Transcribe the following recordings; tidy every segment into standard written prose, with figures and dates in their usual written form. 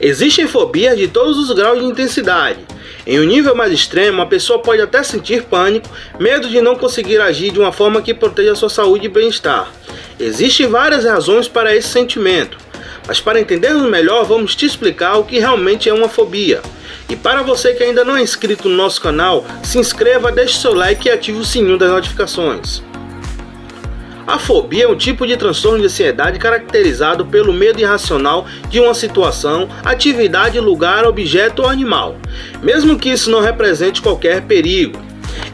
Existem fobias de todos os graus de intensidade. Em um nível mais extremo, a pessoa pode até sentir pânico, medo de não conseguir agir de uma forma que proteja sua saúde e bem-estar. Existem várias razões para esse sentimento, mas para entendermos melhor, vamos te explicar o que realmente é uma fobia. E para você que ainda não é inscrito no nosso canal, se inscreva, deixe seu like e ative o sininho das notificações. A fobia é um tipo de transtorno de ansiedade caracterizado pelo medo irracional de uma situação, atividade, lugar, objeto ou animal, mesmo que isso não represente qualquer perigo.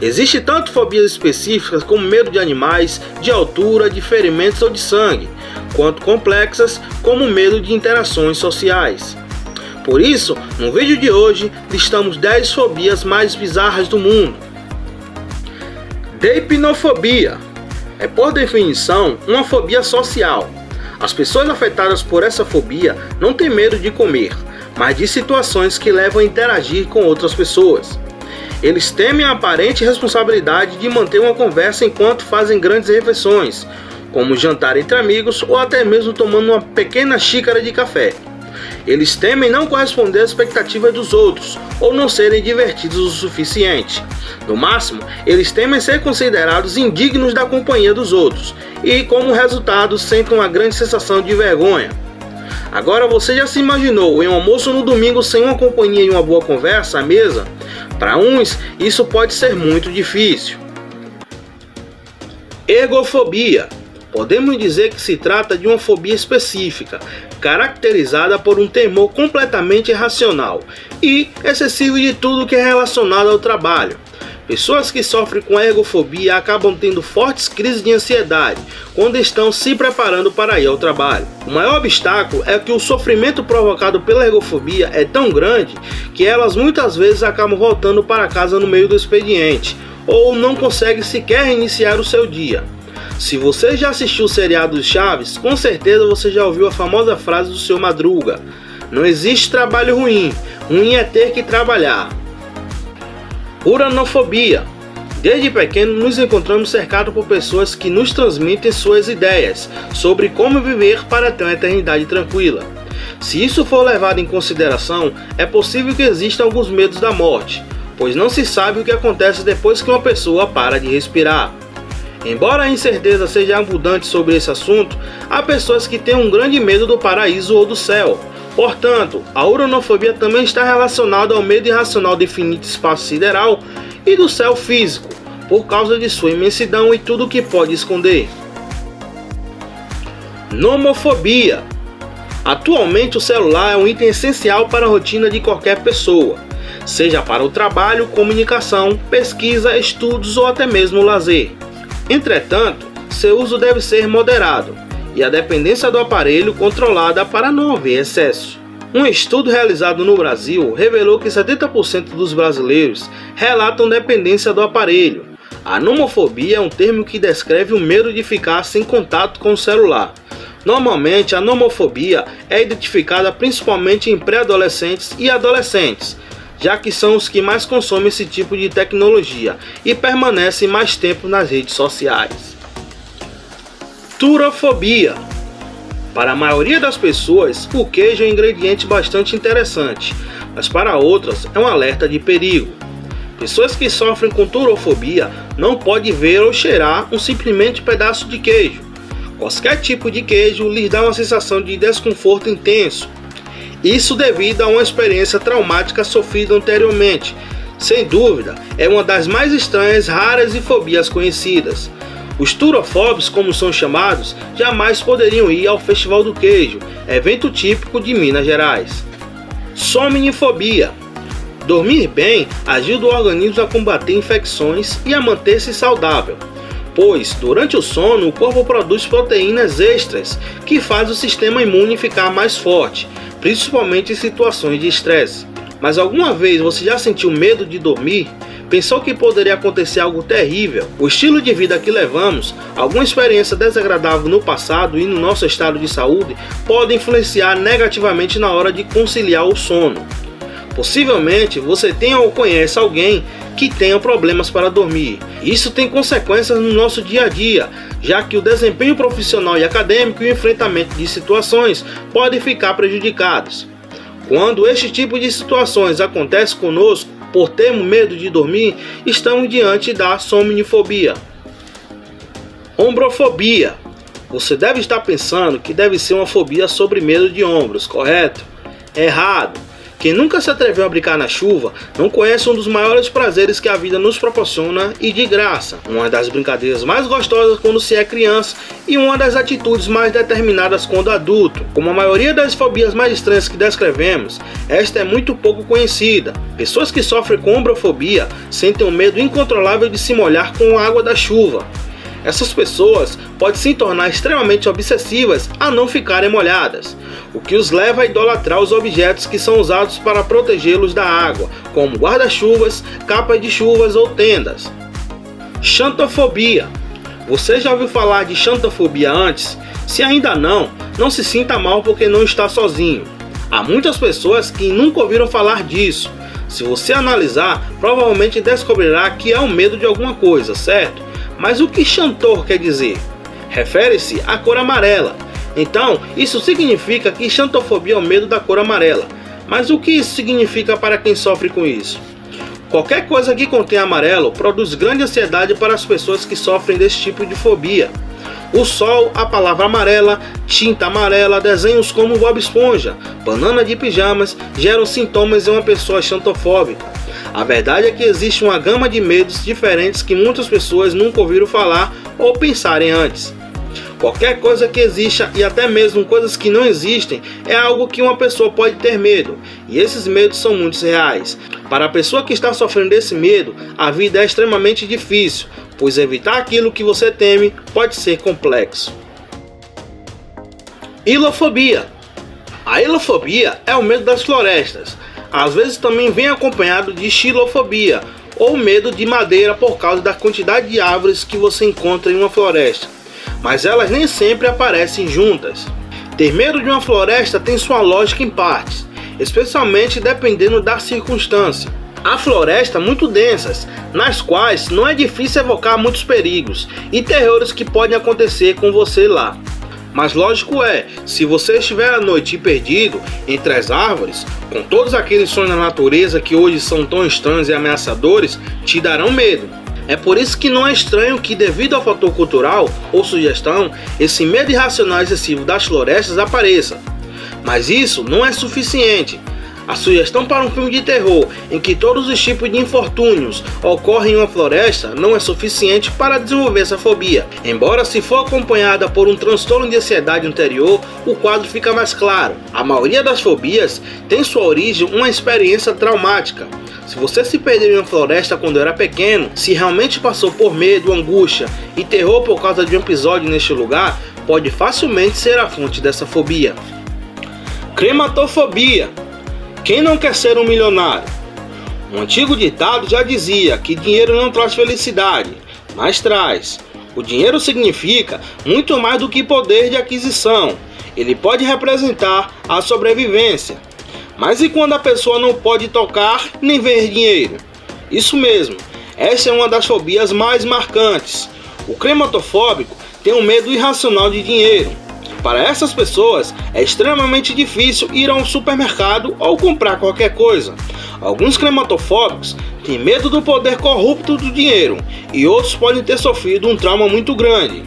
Existem tanto fobias específicas como medo de animais, de altura, de ferimentos ou de sangue, quanto complexas como medo de interações sociais. Por isso, no vídeo de hoje, listamos 10 fobias mais bizarras do mundo. Deipnofobia é, por definição, uma fobia social. As pessoas afetadas por essa fobia não têm medo de comer, mas de situações que levam a interagir com outras pessoas. Eles temem a aparente responsabilidade de manter uma conversa enquanto fazem grandes refeições, como jantar entre amigos ou até mesmo tomando uma pequena xícara de café. Eles temem não corresponder às expectativas dos outros ou não serem divertidos o suficiente. No máximo, eles temem ser considerados indignos da companhia dos outros e, como resultado, sentem uma grande sensação de vergonha. Agora, você já se imaginou em um almoço no domingo sem uma companhia e uma boa conversa à mesa? Para uns, isso pode ser muito difícil. Ergofobia. Podemos dizer que se trata de uma fobia específica, caracterizada por um temor completamente irracional e excessivo de tudo que é relacionado ao trabalho. Pessoas que sofrem com ergofobia acabam tendo fortes crises de ansiedade quando estão se preparando para ir ao trabalho. O maior obstáculo é que o sofrimento provocado pela ergofobia é tão grande que elas muitas vezes acabam voltando para casa no meio do expediente ou não conseguem sequer iniciar o seu dia. Se você já assistiu o seriado dos Chaves, com certeza você já ouviu a famosa frase do Seu Madruga: não existe trabalho ruim, ruim é ter que trabalhar. Uranofobia. Desde pequeno nos encontramos cercados por pessoas que nos transmitem suas ideias sobre como viver para ter uma eternidade tranquila. Se isso for levado em consideração, é possível que existam alguns medos da morte, pois não se sabe o que acontece depois que uma pessoa para de respirar. Embora a incerteza seja abundante sobre esse assunto, há pessoas que têm um grande medo do paraíso ou do céu. Portanto, a uranofobia também está relacionada ao medo irracional do infinito espaço sideral e do céu físico, por causa de sua imensidão e tudo o que pode esconder. Nomofobia. Atualmente o celular é um item essencial para a rotina de qualquer pessoa, seja para o trabalho, comunicação, pesquisa, estudos ou até mesmo lazer. Entretanto, seu uso deve ser moderado e a dependência do aparelho controlada para não haver excesso. Um estudo realizado no Brasil revelou que 70% dos brasileiros relatam dependência do aparelho. A nomofobia é um termo que descreve o medo de ficar sem contato com o celular. Normalmente, a nomofobia é identificada principalmente em pré-adolescentes e adolescentes, já que são os que mais consomem esse tipo de tecnologia e permanecem mais tempo nas redes sociais. Turofobia. Para a maioria das pessoas, o queijo é um ingrediente bastante interessante, mas para outras é um alerta de perigo. Pessoas que sofrem com turofobia não podem ver ou cheirar um simplesmente pedaço de queijo. Qualquer tipo de queijo lhes dá uma sensação de desconforto intenso. Isso devido a uma experiência traumática sofrida anteriormente. Sem dúvida, é uma das mais estranhas, raras e fobias conhecidas. Os turofóbicos, como são chamados, jamais poderiam ir ao Festival do Queijo, evento típico de Minas Gerais. Somnifobia. Dormir bem ajuda o organismo a combater infecções e a manter-se saudável, pois durante o sono o corpo produz proteínas extras que fazem o sistema imune ficar mais forte, principalmente em situações de estresse. Mas alguma vez você já sentiu medo de dormir? Pensou que poderia acontecer algo terrível? O estilo de vida que levamos, alguma experiência desagradável no passado e no nosso estado de saúde pode influenciar negativamente na hora de conciliar o sono. Possivelmente você tenha ou conhece alguém que tenha problemas para dormir. Isso tem consequências no nosso dia a dia, já que o desempenho profissional e acadêmico e o enfrentamento de situações podem ficar prejudicados. Quando este tipo de situações acontece conosco, por termos medo de dormir, estamos diante da somnifobia. Ombrofobia. Você deve estar pensando que deve ser uma fobia sobre medo de ombros, correto? Errado. Quem nunca se atreveu a brincar na chuva não conhece um dos maiores prazeres que a vida nos proporciona e de graça. Uma das brincadeiras mais gostosas quando se é criança e uma das atitudes mais determinadas quando adulto. Como a maioria das fobias mais estranhas que descrevemos, esta é muito pouco conhecida. Pessoas que sofrem com ombrofobia sentem um medo incontrolável de se molhar com a água da chuva. Essas pessoas podem se tornar extremamente obsessivas a não ficarem molhadas, o que os leva a idolatrar os objetos que são usados para protegê-los da água, como guarda-chuvas, capas de chuvas ou tendas. Xantofobia. Você já ouviu falar de xantofobia antes? Se ainda não se sinta mal porque não está sozinho. Há muitas pessoas que nunca ouviram falar disso. Se você analisar, provavelmente descobrirá que é um medo de alguma coisa, certo? Mas o que xantor quer dizer? Refere-se à cor amarela. Então, isso significa que xantofobia é o medo da cor amarela. Mas o que isso significa para quem sofre com isso? Qualquer coisa que contém amarelo produz grande ansiedade para as pessoas que sofrem desse tipo de fobia. O sol, a palavra amarela, tinta amarela, desenhos como Bob Esponja, banana de pijamas geram sintomas em uma pessoa xantofóbica. A verdade é que existe uma gama de medos diferentes que muitas pessoas nunca ouviram falar ou pensarem antes. Qualquer coisa que exista e até mesmo coisas que não existem é algo que uma pessoa pode ter medo, e esses medos são muito reais. Para a pessoa que está sofrendo desse medo, a vida é extremamente difícil, pois evitar aquilo que você teme pode ser complexo. Ilofobia. A ilofobia é o medo das florestas. Às vezes também vem acompanhado de xilofobia, ou medo de madeira por causa da quantidade de árvores que você encontra em uma floresta. Mas elas nem sempre aparecem juntas. Ter medo de uma floresta tem sua lógica em partes, especialmente dependendo da circunstância. Há florestas muito densas, nas quais não é difícil evocar muitos perigos e terrores que podem acontecer com você lá. Mas lógico se você estiver à noite perdido entre as árvores, com todos aqueles sons da natureza que hoje são tão estranhos e ameaçadores, te darão medo. É por isso que não é estranho que, devido ao fator cultural ou sugestão, esse medo irracional excessivo das florestas apareça. Mas isso não é suficiente. A sugestão para um filme de terror em que todos os tipos de infortúnios ocorrem em uma floresta não é suficiente para desenvolver essa fobia. Embora, se for acompanhada por um transtorno de ansiedade anterior, o quadro fica mais claro. A maioria das fobias tem sua origem uma experiência traumática. Se você se perdeu em uma floresta quando era pequeno, se realmente passou por medo, angústia e terror por causa de um episódio neste lugar, pode facilmente ser a fonte dessa fobia. Crematofobia. Quem não quer ser um milionário? Um antigo ditado já dizia que dinheiro não traz felicidade, mas traz. O dinheiro significa muito mais do que poder de aquisição. Ele pode representar a sobrevivência. Mas e quando a pessoa não pode tocar nem ver dinheiro? Isso mesmo, essa é uma das fobias mais marcantes. O crematofóbico tem um medo irracional de dinheiro. Para essas pessoas, é extremamente difícil ir a um supermercado ou comprar qualquer coisa. Alguns crematofóbicos têm medo do poder corrupto do dinheiro e outros podem ter sofrido um trauma muito grande.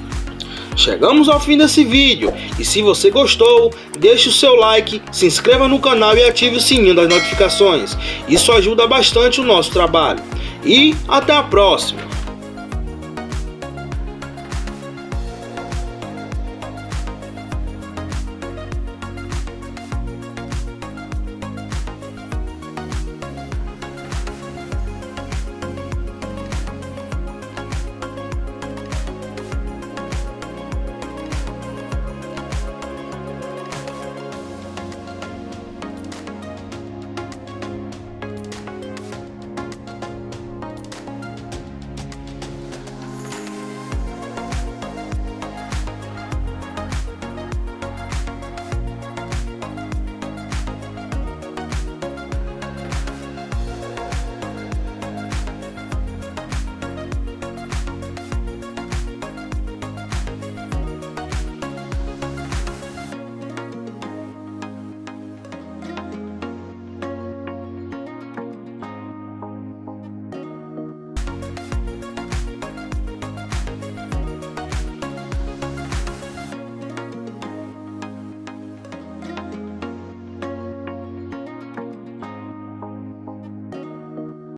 Chegamos ao fim desse vídeo e se você gostou, deixe o seu like, se inscreva no canal e ative o sininho das notificações. Isso ajuda bastante o nosso trabalho. E até a próxima!